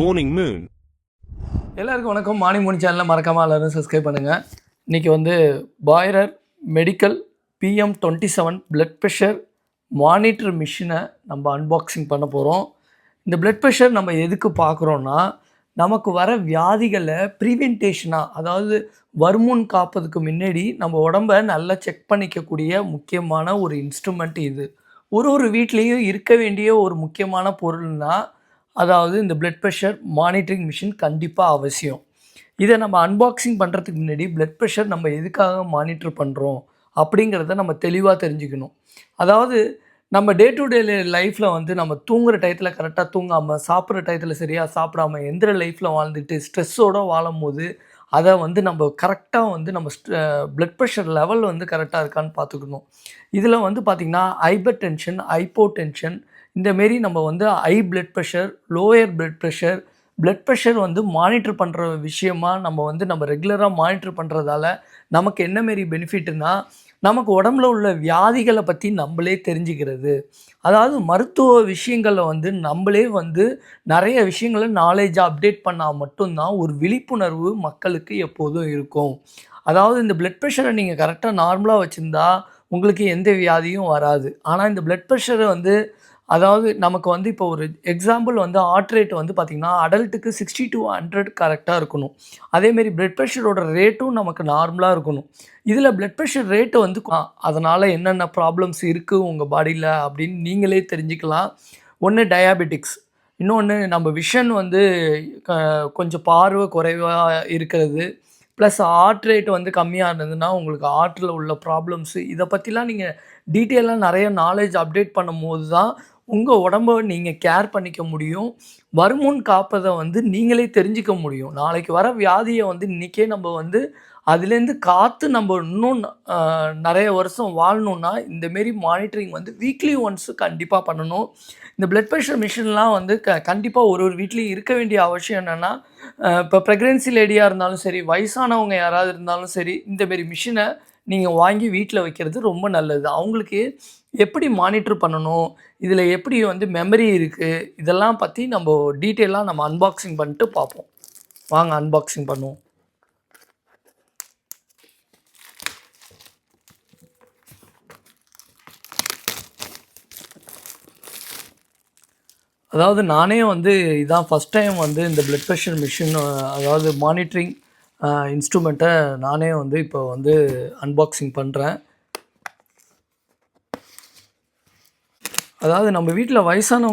Morning Moon. எல்லாருக்கும் வணக்கம். Morning Moon சேனலில் மறக்காமல் எல்லோரும் சப்ஸ்கிரைப் பண்ணுங்கள். இன்றைக்கி வந்து Beurer medical PM27 blood pressure monitor மிஷினை நம்ம அன்பாக்சிங் பண்ண போகிறோம். இந்த பிளட் ப்ரெஷர் நம்ம எதுக்கு பார்க்குறோன்னா, நமக்கு வர வியாதிகளை ப்ரிவென்டேஷனாக, அதாவது வருமுன் காப்பதுக்கு முன்னாடி நம்ம உடம்பை நல்லா செக் பண்ணிக்கக்கூடிய முக்கியமான ஒரு இன்ஸ்ட்ருமெண்ட் இது. ஒரு வீட்லேயும் இருக்க வேண்டிய ஒரு முக்கியமான பொருள்னால், அதாவது இந்த பிளட் ப்ரெஷர் மானிட்டரிங் மிஷின் கண்டிப்பாக அவசியம். இதை நம்ம அன்பாக்சிங் பண்ணுறதுக்கு முன்னாடி பிளட் ப்ரெஷர் நம்ம எதுக்காக மானிட்டர் பண்ணுறோம் அப்படிங்கிறத நம்ம தெளிவாக தெரிஞ்சுக்கணும். அதாவது நம்ம டே டு டே லைஃப்பில் வந்து நம்ம தூங்குகிற டயத்தில் கரெக்டாக தூங்காமல், சாப்பிட்ற டயத்தில் சரியாக சாப்பிடாமல், எந்திர லைஃப்பில் வாழ்ந்துட்டு ஸ்ட்ரெஸ்ஸோடு வாழும் போது அதை வந்து நம்ம கரெக்டாக வந்து நம்ம பிளட் ப்ரெஷர் லெவல் வந்து கரெக்டாக இருக்கான்னு பார்த்துக்கணும். இதில் வந்து பார்த்திங்கன்னா ஹைப்பர் டென்ஷன், ஹைப்போ டென்ஷன், இந்தமாரி நம்ம வந்து high blood pressure, lower blood pressure வந்து மானிட்டர் பண்ணுற விஷயமாக நம்ம ரெகுலராக மானிட்டர் பண்ணுறதால நமக்கு என்ன மாரி பெனிஃபிட்னா, நமக்கு உடம்புல உள்ள வியாதிகளை பற்றி நம்மளே தெரிஞ்சுக்கிறது. அதாவது மருத்துவ விஷயங்களில் வந்து நம்மளே வந்து நிறைய விஷயங்களை நாலேஜாக அப்டேட் பண்ணால் மட்டும்தான் ஒரு விழிப்புணர்வு மக்களுக்கு எப்போதும் இருக்கும். அதாவது இந்த பிளட் ப்ரெஷரை நீங்கள் கரெக்டாக நார்மலாக வச்சுருந்தா உங்களுக்கு எந்த வியாதியும் வராது. ஆனால் இந்த பிளட் ப்ரெஷரை வந்து, அதாவது நமக்கு வந்து இப்போ ஒரு எக்ஸாம்பிள் வந்து ஹார்ட் ரேட் வந்து பார்த்திங்கன்னா அடல்ட்டுக்கு 60 to 100 கரெக்டாக இருக்கணும். அதேமாரி பிளட் ப்ரெஷரோட ரேட்டும் நமக்கு நார்மலாக இருக்கணும். இதில் பிளட் ப்ரெஷர் ரேட்டு வந்து அதனால் என்னென்ன ப்ராப்ளம்ஸ் இருக்குது உங்கள் பாடியில் அப்படின்னு நீங்களே தெரிஞ்சுக்கலாம். ஒன்று டயாபெட்டிக்ஸ், இன்னொன்று நம்ம விஷன் வந்து கொஞ்சம் பார்வை குறைவாக இருக்கிறது, ப்ளஸ் ஹார்ட் ரேட் வந்து கம்மியாக இருந்ததுன்னா உங்களுக்கு ஹார்ட்டில் உள்ள ப்ராப்ளம்ஸு, இதை பற்றிலாம் நீங்கள் டீட்டெயிலாக நிறைய நாலேஜ் அப்டேட் பண்ணும்போது தான் உங்கள் உடம்பை நீங்கள் கேர் பண்ணிக்க முடியும். வருமுன் காப்பதை வந்து நீங்களே தெரிஞ்சிக்க முடியும். நாளைக்கு வர வியாதியை வந்து இன்றைக்கே நம்ம வந்து அதுலேருந்து காத்து நம்ம இன்னும் நிறைய வருஷம் வாழணுன்னா இந்தமாரி மானிட்டரிங் வந்து வீக்லி ஒன்ஸு கண்டிப்பாக பண்ணணும். இந்த பிளட் ப்ரெஷர் மிஷின்லாம் வந்து கண்டிப்பாக ஒரு வீட்லேயும் இருக்க வேண்டிய அவசியம் என்னென்னா, இப்போ ப்ரெக்னென்சி லேடியாக இருந்தாலும் சரி, வயசானவங்க யாராவது இருந்தாலும் சரி, இந்தமாரி மிஷினை நீங்கள் வாங்கி வீட்டில் வைக்கிறது ரொம்ப நல்லது. அவங்களுக்கு எப்படி மானிட்டர் பண்ணணும், இதில் எப்படி வந்து மெமரி இருக்குது, இதெல்லாம் பற்றி நம்ம டீட்டெயிலாக நம்ம அன்பாக்சிங் பண்ணிட்டு பார்ப்போம். வாங்க அன்பாக்சிங் பண்ணுவோம். அதாவது நானே வந்து இதான் ஃபஸ்ட் டைம் வந்து இந்த பிளட் ப்ரெஷர் மிஷின், அதாவது மானிட்டரிங் இன்ஸ்ட்ருமெண்ட்டை நானே வந்து இப்போ வந்து அன்பாக்சிங் பண்ணுறேன். அதாவது நம்ம வீட்டில் வயசானவங்க